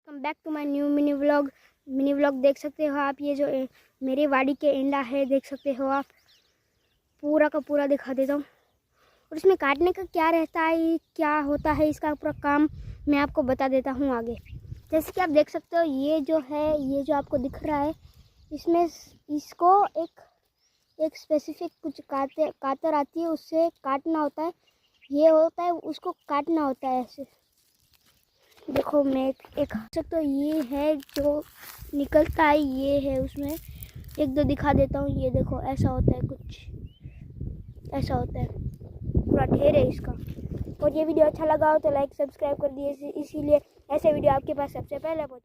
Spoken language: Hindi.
Welcome back to my new mini vlog देख सकते हो आप। ये जो मेरे वाड़ी के एंडा है देख सकते हो आप, पूरा का पूरा दिखा देता हूँ। और इसमें काटने का क्या रहता है, क्या होता है, इसका पूरा काम मैं आपको बता देता हूँ आगे। जैसे कि आप देख सकते हो, ये जो है, ये जो आपको दिख रहा है, इसमें इसको एक स्पेसिफिक कुछ कातर आती है, उससे काटना होता है। ये होता है, उसको काटना होता है ऐसे। देखो मैं एक तो ये है जो निकलता है, ये है, उसमें एक दो दिखा देता हूँ। ये देखो ऐसा होता है, कुछ ऐसा होता है, पूरा ढेर है इसका। और ये वीडियो अच्छा लगा हो तो लाइक सब्सक्राइब कर दिए, इसीलिए ऐसे वीडियो आपके पास सबसे पहले पहुँचे।